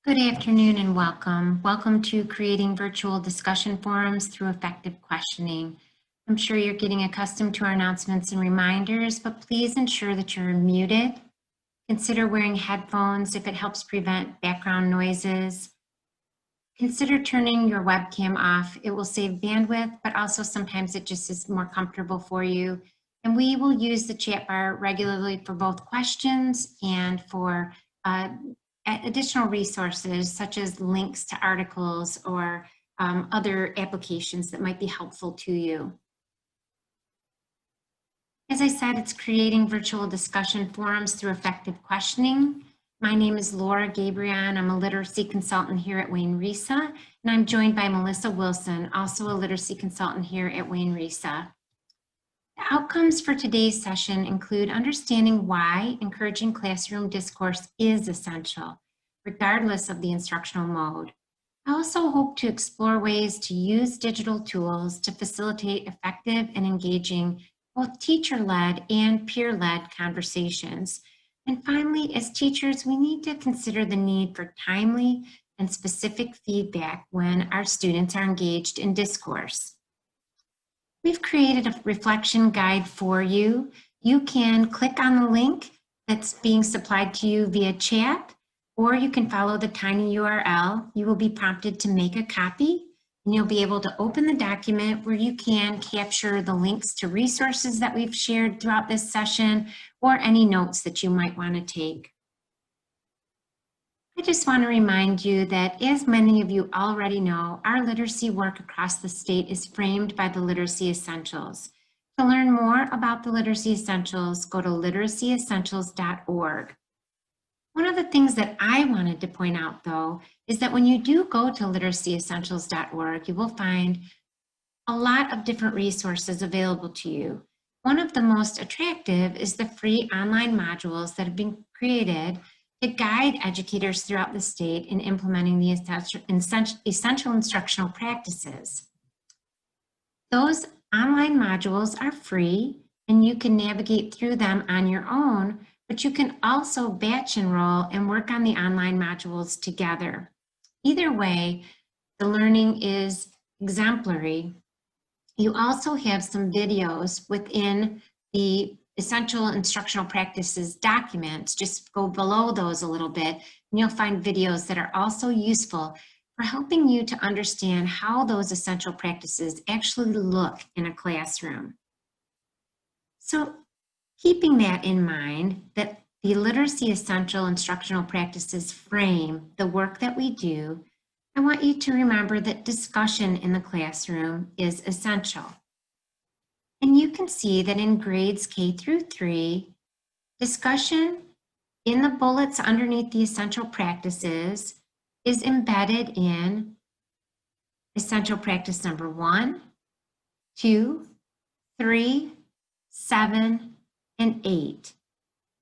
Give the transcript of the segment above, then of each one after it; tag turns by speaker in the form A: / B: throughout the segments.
A: Good afternoon and welcome. Welcome to creating virtual discussion forums through effective questioning. I'm sure you're getting accustomed to our announcements and reminders, but please ensure that you're muted. Consider wearing headphones if it helps prevent background noises. Consider turning your webcam off. It will save bandwidth, but also sometimes it just is more comfortable for you. And we will use the chat bar regularly for both questions and for additional resources such as links to articles or other applications that might be helpful to you. As I said, it's creating virtual discussion forums through effective questioning. My name is Laura Gabrion. I'm a literacy consultant here at Wayne Risa, and I'm joined by Melissa Wilson, also a literacy consultant here at Wayne Risa. The outcomes for today's session include understanding why encouraging classroom discourse is essential, regardless of the instructional mode. I also hope to explore ways to use digital tools to facilitate effective and engaging both teacher-led and peer-led conversations. And finally, as teachers, we need to consider the need for timely and specific feedback when our students are engaged in discourse. We've created a reflection guide for you. You can click on the link that's being supplied to you via chat, or you can follow the tiny URL. You will be prompted to make a copy, and you'll be able to open the document where you can capture the links to resources that we've shared throughout this session, or any notes that you might want to take. I just want to remind you that, as many of you already know, our literacy work across the state is framed by the Literacy Essentials. To learn more about the Literacy Essentials, go to literacyessentials.org. One of the things that I wanted to point out, though, is that when you do go to literacyessentials.org, you will find a lot of different resources available to you. One of the most attractive is the free online modules that have been created to guide educators throughout the state in implementing the essential instructional practices. Those online modules are free, and you can navigate through them on your own, but you can also batch enroll and work on the online modules together. Either way, the learning is exemplary. You also have some videos within the Essential Instructional Practices documents. Just go below those a little bit, and you'll find videos that are also useful for helping you to understand how those essential practices actually look in a classroom. So, keeping that in mind, that the Literacy Essential Instructional Practices frame the work that we do, I want you to remember that discussion in the classroom is essential. And you can see that in grades K through 3, discussion in the bullets underneath the essential practices is embedded in essential practice number 1, 2, 3, 7, and 8.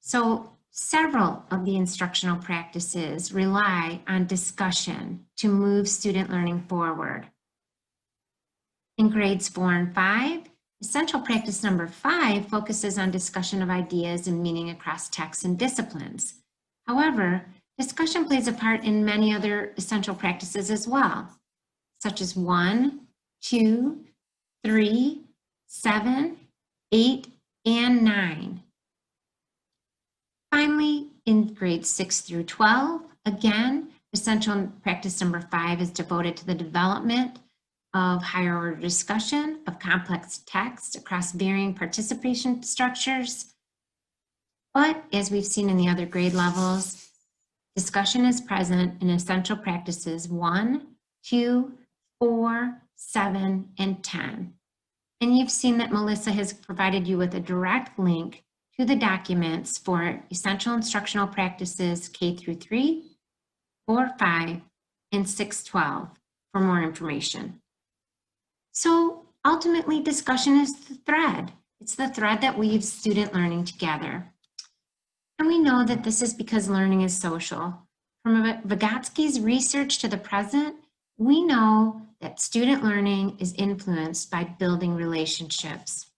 A: So several of the instructional practices rely on discussion to move student learning forward. In grades 4 and 5, essential practice number 5 focuses on discussion of ideas and meaning across texts and disciplines. However, discussion plays a part in many other essential practices as well, such as 1, 2, 3, 7, 8, and 9. Finally, in grades 6 through 12, again, essential practice number 5 is devoted to the development of higher order discussion of complex text across varying participation structures. But as we've seen in the other grade levels, discussion is present in essential practices 1, 2, 4, 7, and 10. And you've seen that Melissa has provided you with a direct link to the documents for essential instructional practices K through 3, 4, 5, and 6, 12 for more information. So ultimately, discussion is the thread. It's the thread that weaves student learning together. And we know that this is because learning is social. From Vygotsky's research to the present, we know that student learning is influenced by building relationships.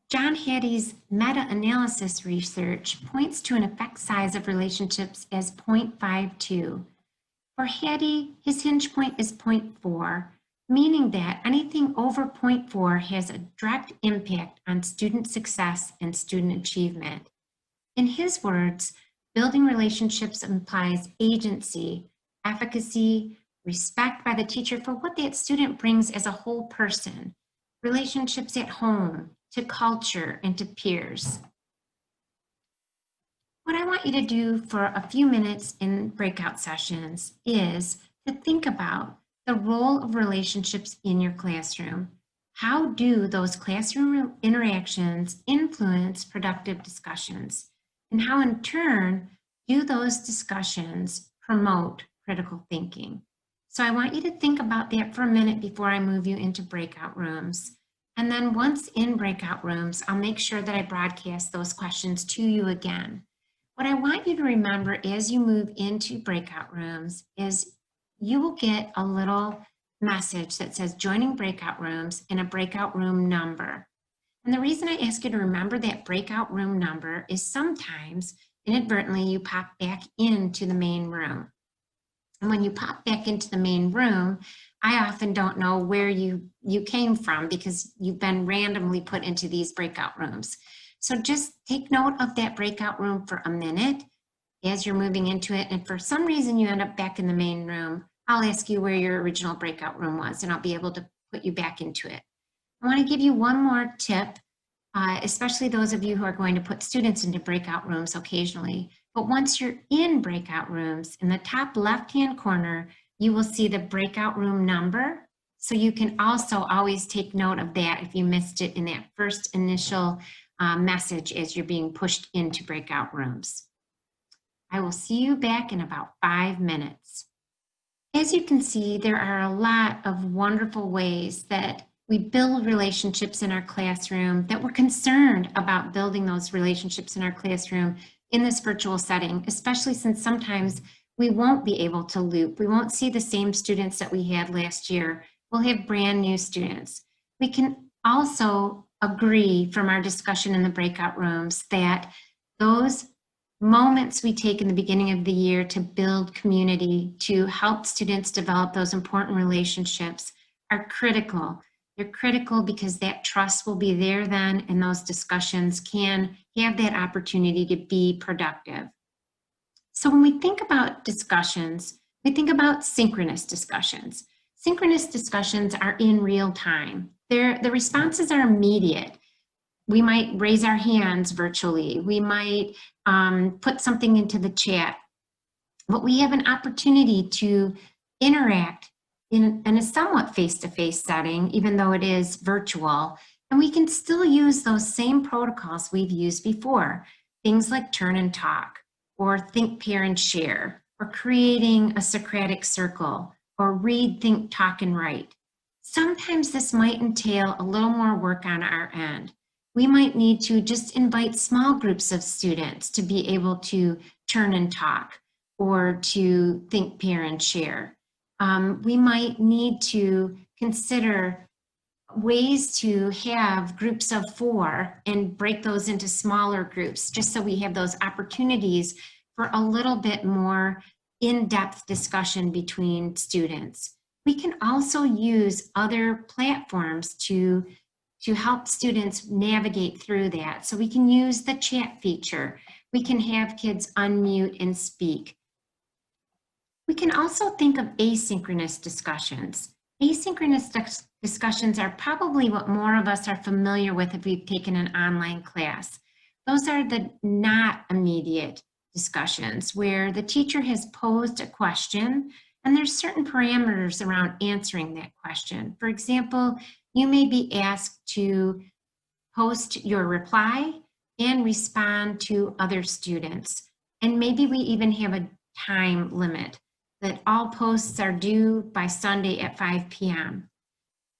A: John Hattie's meta-analysis research points to an effect size of relationships as 0.52. For Hattie, his hinge point is 0.4, meaning that anything over 0.4 has a direct impact on student success and student achievement. In his words, building relationships implies agency, efficacy, respect by the teacher for what that student brings as a whole person, relationships at home, to culture, and to peers. What I want you to do for a few minutes in breakout sessions is to think about the role of relationships in your classroom. How do those classroom interactions influence productive discussions? And how in turn do those discussions promote critical thinking? So I want you to think about that for a minute before I move you into breakout rooms. And then once in breakout rooms, I'll make sure that I broadcast those questions to you again. What I want you to remember as you move into breakout rooms is you will get a little message that says joining breakout rooms and a breakout room number. And the reason I ask you to remember that breakout room number is sometimes inadvertently you pop back into the main room. And when you pop back into the main room, I often don't know where you came from because you've been randomly put into these breakout rooms. So just take note of that breakout room for a minute as you're moving into it. And if for some reason you end up back in the main room, I'll ask you where your original breakout room was and I'll be able to put you back into it. I want to give you one more tip, especially those of you who are going to put students into breakout rooms occasionally. But once you're in breakout rooms, in the top left-hand corner, you will see the breakout room number. So you can also always take note of that if you missed it in that first initial message as you're being pushed into breakout rooms. I will see you back in about 5 minutes. As you can see, there are a lot of wonderful ways that we build relationships in our classroom, that we're concerned about building those relationships in our classroom in this virtual setting, especially since sometimes we won't be able to loop. We won't see the same students that we had last year. We'll have brand new students. We can also agree from our discussion in the breakout rooms that those moments we take in the beginning of the year to build community, to help students develop those important relationships are critical. They're critical because that trust will be there then, and those discussions can have that opportunity to be productive. So when we think about discussions, we think about synchronous discussions. Synchronous discussions are in real time. The responses are immediate. We might raise our hands virtually. We might put something into the chat. But we have an opportunity to interact in a somewhat face-to-face setting, even though it is virtual. And we can still use those same protocols we've used before. Things like turn and talk, or think, pair, and share, or creating a Socratic circle, or read, think, talk, and write. Sometimes this might entail a little more work on our end. We might need to just invite small groups of students to be able to turn and talk or to think, pair, and share. We might need to consider ways to have groups of 4 and break those into smaller groups just so we have those opportunities for a little bit more in-depth discussion between students. We can also use other platforms to help students navigate through that. So we can use the chat feature. We can have kids unmute and speak. We can also think of asynchronous discussions. Asynchronous discussions are probably what more of us are familiar with if we've taken an online class. Those are the not immediate discussions where the teacher has posed a question and there's certain parameters around answering that question. For example, you may be asked to post your reply and respond to other students. And maybe we even have a time limit that all posts are due by Sunday at 5 p.m.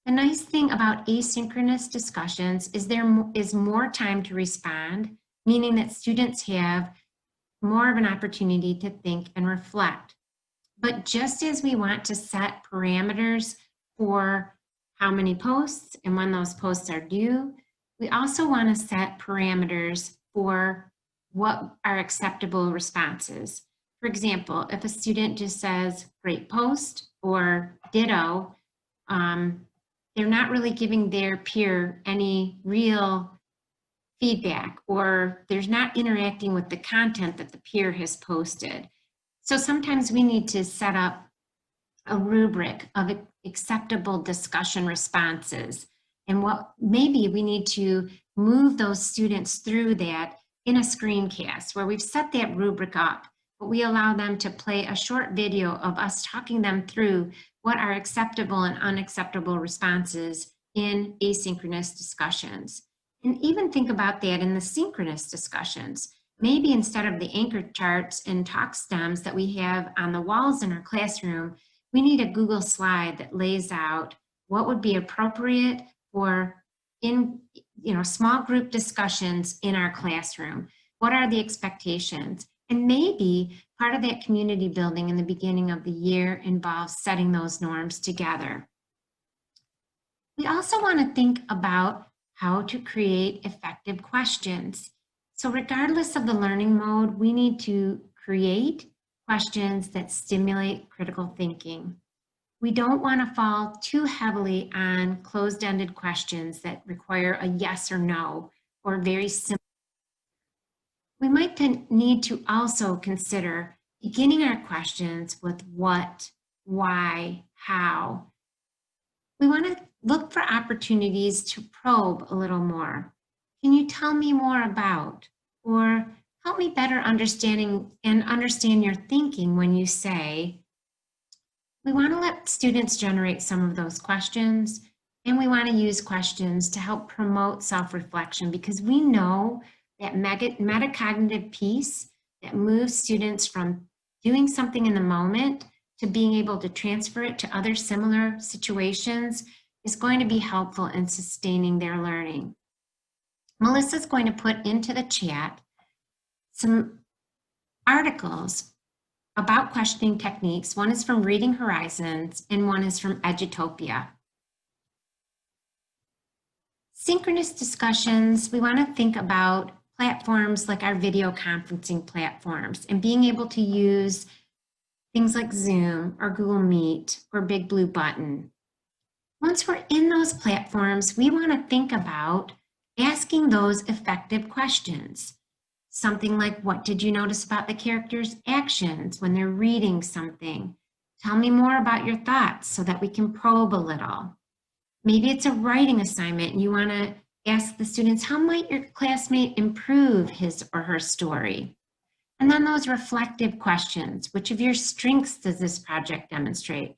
A: The nice thing about asynchronous discussions is there is more time to respond, meaning that students have more of an opportunity to think and reflect. But just as we want to set parameters for how many posts and when those posts are due, we also want to set parameters for what are acceptable responses. For example, if a student just says great post or ditto, they're not really giving their peer any real feedback, or there's not interacting with the content that the peer has posted. So sometimes we need to set up a rubric of acceptable discussion responses. And what maybe we need to move those students through that in a screencast where we've set that rubric up, but we allow them to play a short video of us talking them through what are acceptable and unacceptable responses in asynchronous discussions. And even think about that in the synchronous discussions. Maybe instead of the anchor charts and talk stems that we have on the walls in our classroom, we need a Google slide that lays out what would be appropriate for small group discussions in our classroom. What are the expectations? And maybe part of that community building in the beginning of the year involves setting those norms together. We also want to think about how to create effective questions. So regardless of the learning mode, we need to create questions that stimulate critical thinking. We don't want to fall too heavily on closed-ended questions that require a yes or no, or very simple. We might need to also consider beginning our questions with what, why, how. We want to look for opportunities to probe a little more. Can you tell me more about, or help me better understand your thinking when you say. We want to let students generate some of those questions, and we want to use questions to help promote self-reflection, because we know that metacognitive piece that moves students from doing something in the moment to being able to transfer it to other similar situations is going to be helpful in sustaining their learning. Melissa's going to put into the chat some articles about questioning techniques. One is from Reading Horizons and one is from Edutopia. Synchronous discussions, we want to think about platforms like our video conferencing platforms and being able to use things like Zoom or Google Meet or Big Blue Button. Once we're in those platforms, we want to think about asking those effective questions. Something like, what did you notice about the characters' actions when they're reading something? Tell me more about your thoughts so that we can probe a little. Maybe it's a writing assignment and you want to ask the students, how might your classmate improve his or her story? And then those reflective questions, which of your strengths does this project demonstrate?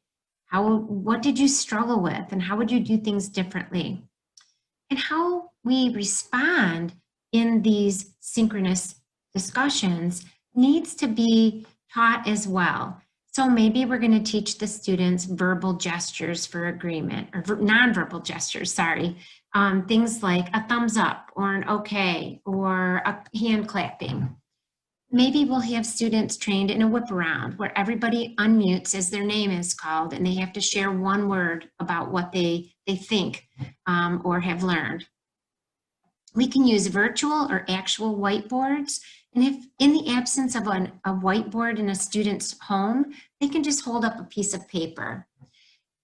A: What did you struggle with and how would you do things differently? And how we respond in these synchronous discussions needs to be taught as well. So maybe we're going to teach the students verbal gestures for agreement, or nonverbal gestures, sorry. Things like a thumbs up or an okay or a hand clapping. Maybe we'll have students trained in a whip around where everybody unmutes as their name is called and they have to share one word about what they think or have learned. We can use virtual or actual whiteboards. And if in the absence of a whiteboard in a student's home, they can just hold up a piece of paper.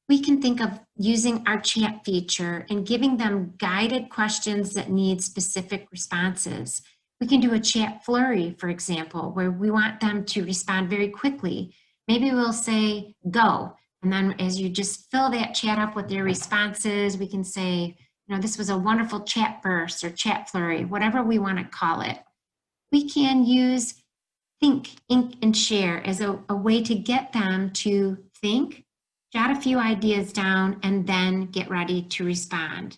A: We can think of using our chat feature and giving them guided questions that need specific responses. We can do a chat flurry, for example, where we want them to respond very quickly. Maybe we'll say, go. And then as you just fill that chat up with their responses, we can say, this was a wonderful chat burst or chat flurry, whatever we want to call it. We can use think, ink, and share as a way to get them to think, jot a few ideas down, and then get ready to respond.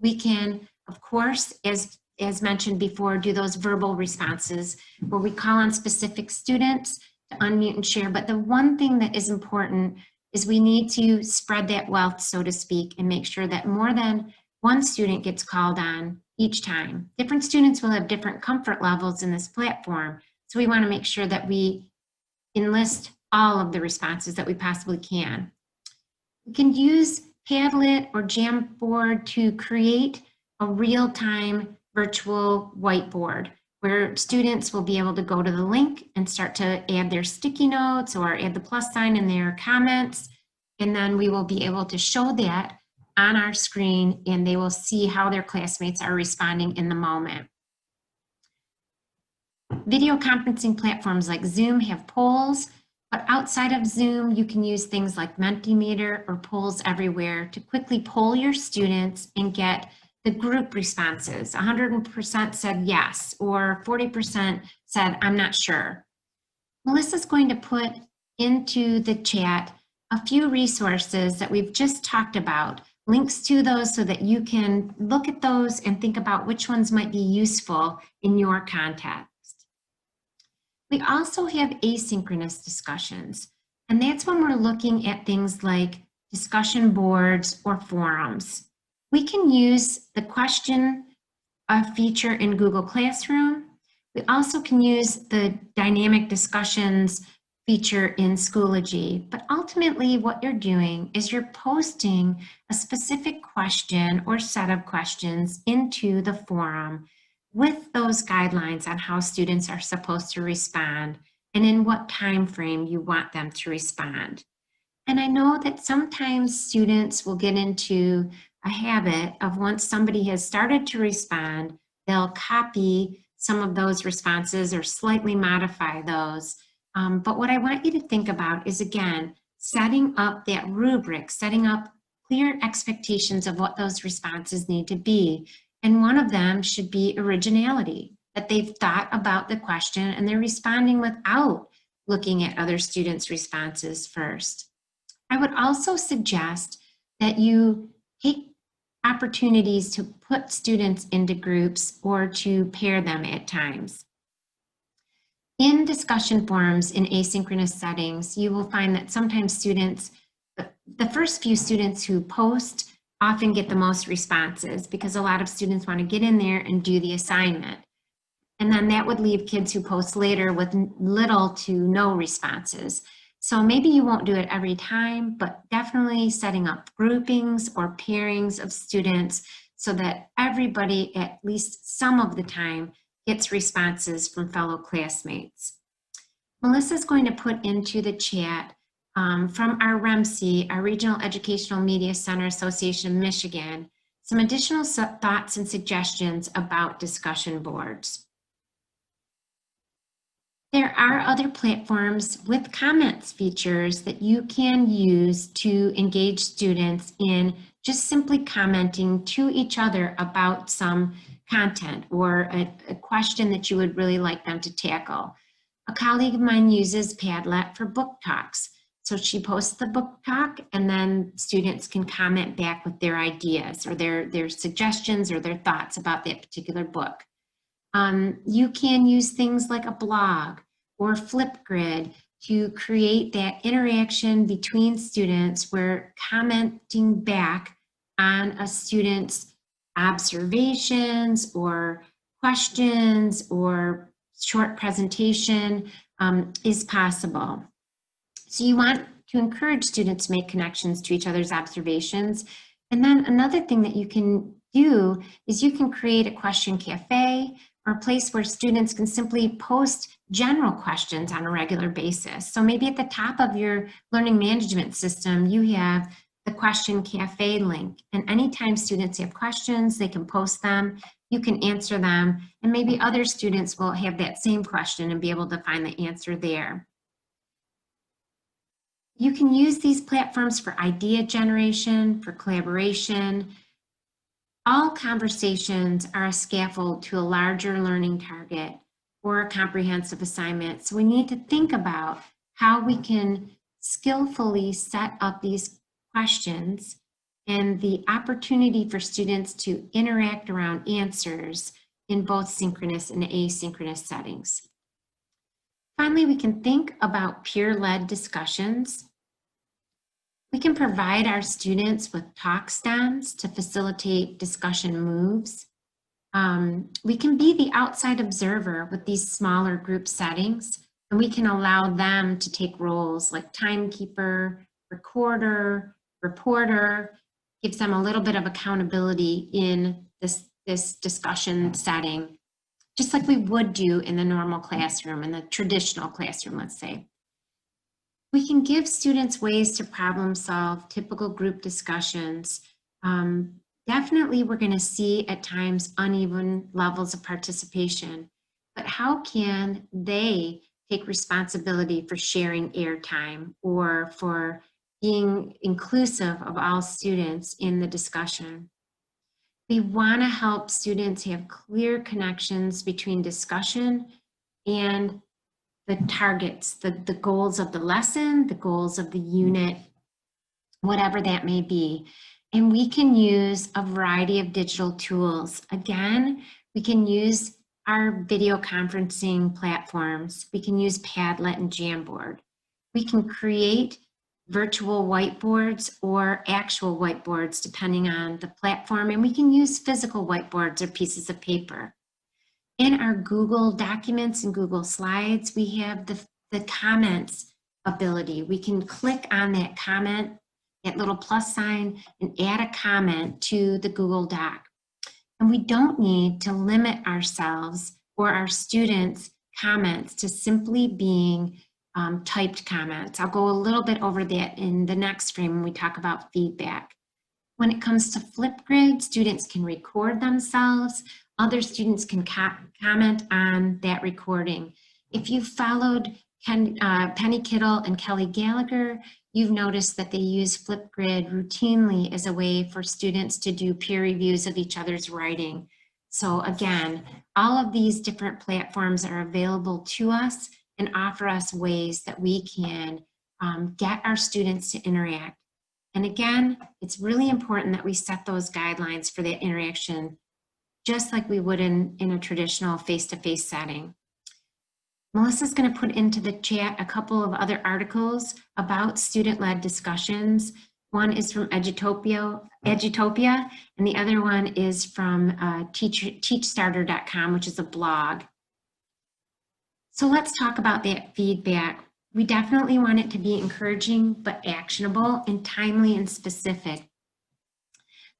A: We can, of course, as mentioned before, do those verbal responses where we call on specific students to unmute and share. But the one thing that is important is we need to spread that wealth, so to speak, and make sure that more than one student gets called on each time. Different students will have different comfort levels in this platform. So we want to make sure that we enlist all of the responses that we possibly can. We can use Padlet or Jamboard to create a real-time virtual whiteboard where students will be able to go to the link and start to add their sticky notes or add the plus sign in their comments. And then we will be able to show that on our screen, and they will see how their classmates are responding in the moment. Video conferencing platforms like Zoom have polls, but outside of Zoom, you can use things like Mentimeter or Polls Everywhere to quickly poll your students and get the group responses. 100% said yes, or 40% said, I'm not sure. Melissa's going to put into the chat a few resources that we've just talked about, links to those so that you can look at those and think about which ones might be useful in your context. We also have asynchronous discussions, and that's when we're looking at things like discussion boards or forums. We can use the question feature in Google Classroom. We also can use the dynamic discussions feature in Schoology, but ultimately what you're doing is you're posting a specific question or set of questions into the forum with those guidelines on how students are supposed to respond and in what time frame you want them to respond. And I know that sometimes students will get into a habit of once somebody has started to respond, they'll copy some of those responses or slightly modify those. But what I want you to think about is, again, setting up that rubric, setting up clear expectations of what those responses need to be. And one of them should be originality, that they've thought about the question and they're responding without looking at other students' responses first. I would also suggest that you take opportunities to put students into groups or to pair them at times. In discussion forums in asynchronous settings, you will find that sometimes students, the first few students who post often get the most responses because a lot of students want to get in there and do the assignment. And then that would leave kids who post later with little to no responses. So maybe you won't do it every time, but definitely setting up groupings or pairings of students so that everybody, at least some of the time, gets responses from fellow classmates. Melissa's going to put into the chat from our REMC, our Regional Educational Media Center Association of Michigan, some additional thoughts and suggestions about discussion boards. There are other platforms with comments features that you can use to engage students in just simply commenting to each other about some content or a question that you would really like them to tackle. A colleague of mine uses Padlet for book talks. So she posts the book talk and then students can comment back with their ideas or their suggestions or their thoughts about that particular book. You can use things like a blog or Flipgrid to create that interaction between students where commenting back on a student's observations or questions or short presentation is possible. So you want to encourage students to make connections to each other's observations. And then another thing that you can do is you can create a question cafe or a place where students can simply post general questions on a regular basis. So maybe at the top of your learning management system, you have the question cafe link. And anytime students have questions, they can post them, you can answer them, and maybe other students will have that same question and be able to find the answer there. You can use these platforms for idea generation, for collaboration. All conversations are a scaffold to a larger learning target or a comprehensive assignment. So we need to think about how we can skillfully set up these questions and the opportunity for students to interact around answers in both synchronous and asynchronous settings. Finally, we can think about peer-led discussions. We can provide our students with talk stems to facilitate discussion moves. We can be the outside observer with these smaller group settings, and we can allow them to take roles like timekeeper, recorder, reporter, gives them a little bit of accountability in this discussion setting just like we would do in the normal classroom, in the traditional classroom, let's say. We can give students ways to problem solve typical group discussions. Definitely, we're going to see at times uneven levels of participation, but how can they take responsibility for sharing airtime or for being inclusive of all students in the discussion? We want to help students have clear connections between discussion and the targets, the goals of the lesson, the goals of the unit, whatever that may be. And we can use a variety of digital tools. Again, we can use our video conferencing platforms. We can use Padlet and Jamboard. We can create virtual whiteboards or actual whiteboards, depending on the platform. And we can use physical whiteboards or pieces of paper. In our Google Documents and Google Slides, we have the comments ability. We can click on that comment, that little plus sign, and add a comment to the Google Doc. And we don't need to limit ourselves or our students' comments to simply being typed comments. I'll go a little bit over that in the next frame when we talk about feedback. When it comes to Flipgrid, students can record themselves. Other students can comment on that recording. If you followed Penny Kittle and Kelly Gallagher, you've noticed that they use Flipgrid routinely as a way for students to do peer reviews of each other's writing. So again, all of these different platforms are available to us and offer us ways that we can get our students to interact. And again, it's really important that we set those guidelines for that interaction, just like we would in a traditional face-to-face setting. Melissa's going to put into the chat a couple of other articles about student-led discussions. One is from Edutopia, and the other one is from teachstarter.com, which is a blog. So let's talk about that feedback. We definitely want it to be encouraging, but actionable and timely and specific.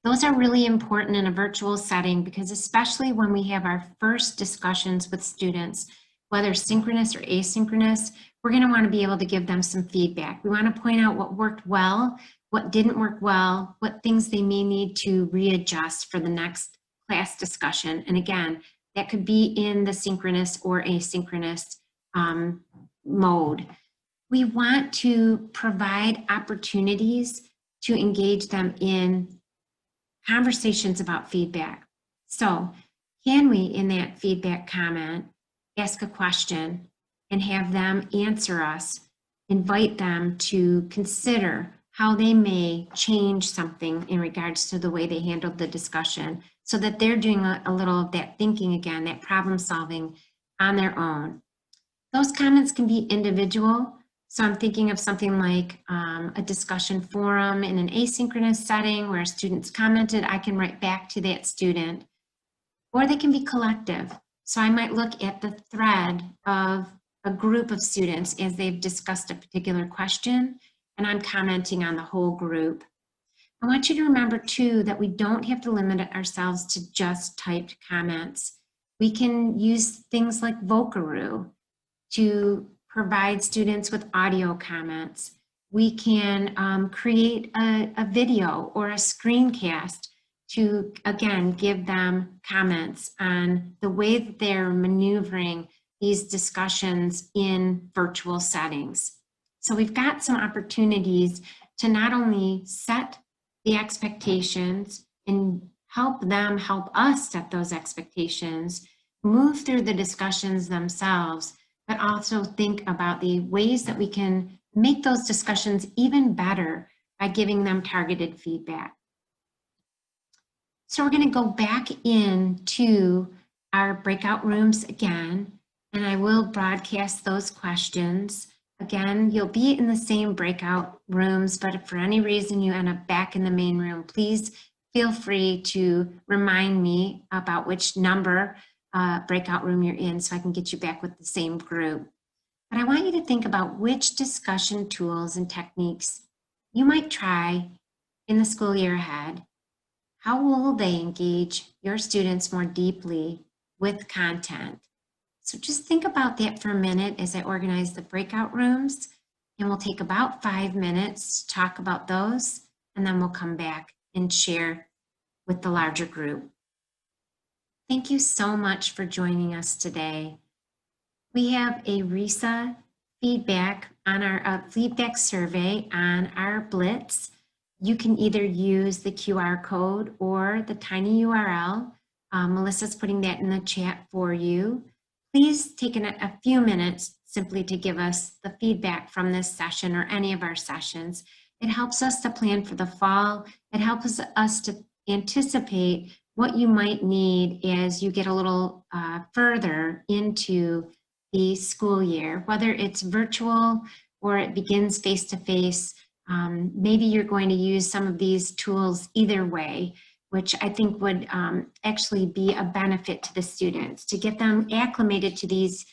A: Those are really important in a virtual setting because especially when we have our first discussions with students, whether synchronous or asynchronous, we're going to want to be able to give them some feedback. We want to point out what worked well, what didn't work well, what things they may need to readjust for the next class discussion. And again, that could be in the synchronous or asynchronous mode. We want to provide opportunities to engage them in conversations about feedback. So can we, in that feedback comment, ask a question and have them answer us, invite them to consider how they may change something in regards to the way they handled the discussion so that they're doing a little of that thinking again, that problem solving on their own. Those comments can be individual. So I'm thinking of something like a discussion forum in an asynchronous setting where students commented, I can write back to that student, or they can be collective. So I might look at the thread of a group of students as they've discussed a particular question, and I'm commenting on the whole group. I want you to remember too that we don't have to limit ourselves to just typed comments. We can use things like Vocaroo to provide students with audio comments. We can create a video or a screencast to, again, give them comments on the way that they're maneuvering these discussions in virtual settings. So we've got some opportunities to not only set the expectations and help them help us set those expectations, move through the discussions themselves, but also think about the ways that we can make those discussions even better by giving them targeted feedback. So we're going to go back into our breakout rooms again, and I will broadcast those questions. Again, you'll be in the same breakout rooms, but if for any reason you end up back in the main room, please feel free to remind me about which number breakout room you're in so I can get you back with the same group. But I want you to think about which discussion tools and techniques you might try in the school year ahead. How will they engage your students more deeply with content. So just think about that for a minute as I organize the breakout rooms, and we'll take about 5 minutes to talk about those, and then we'll come back and share with the larger group. Thank you so much for joining us today. We have a RISA feedback on our feedback survey on our Blitz. You can either use the QR code or the tiny URL. Melissa's putting that in the chat for you. Please take a few minutes simply to give us the feedback from this session or any of our sessions. It helps us to plan for the fall. It helps us to anticipate what you might need as you get a little further into the school year, whether it's virtual or it begins face-to-face. Maybe you're going to use some of these tools either way, which I think would actually be a benefit to the students to get them acclimated to these,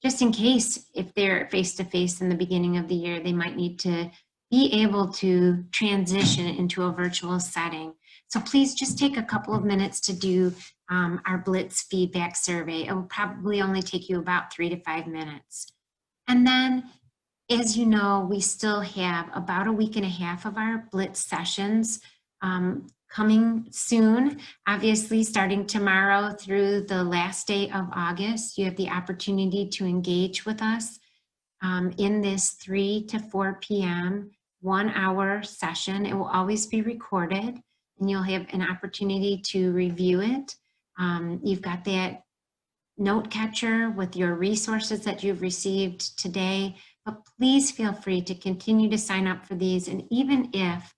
A: just in case if they're face-to-face in the beginning of the year, they might need to be able to transition into a virtual setting. So please just take a couple of minutes to do our Blitz feedback survey. It will probably only take you about 3 to 5 minutes. And then, as you know, we still have about a week and a half of our Blitz sessions coming soon. Obviously, starting tomorrow through the last day of August, you have the opportunity to engage with us in this 3 to 4 p.m. 1-hour session. It will always be recorded, and you'll have an opportunity to review it. You've got that note catcher with your resources that you've received today, but please feel free to continue to sign up for these. And even if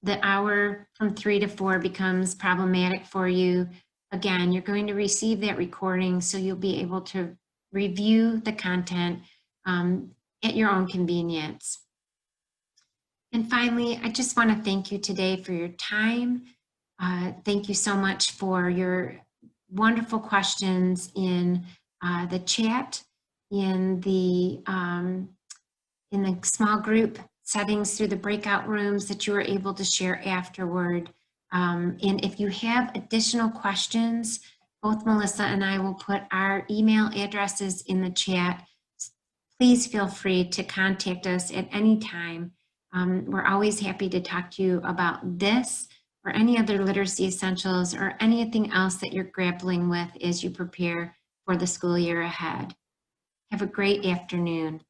A: the hour from 3 to 4 becomes problematic for you, again, you're going to receive that recording, so you'll be able to review the content at your own convenience. And finally, I just want to thank you today for your time. Thank you so much for your wonderful questions in the chat, in the small group settings through the breakout rooms that you were able to share afterward. And if you have additional questions, both Melissa and I will put our email addresses in the chat. Please feel free to contact us at any time. We're always happy to talk to you about this or any other literacy essentials or anything else that you're grappling with as you prepare for the school year ahead. Have a great afternoon.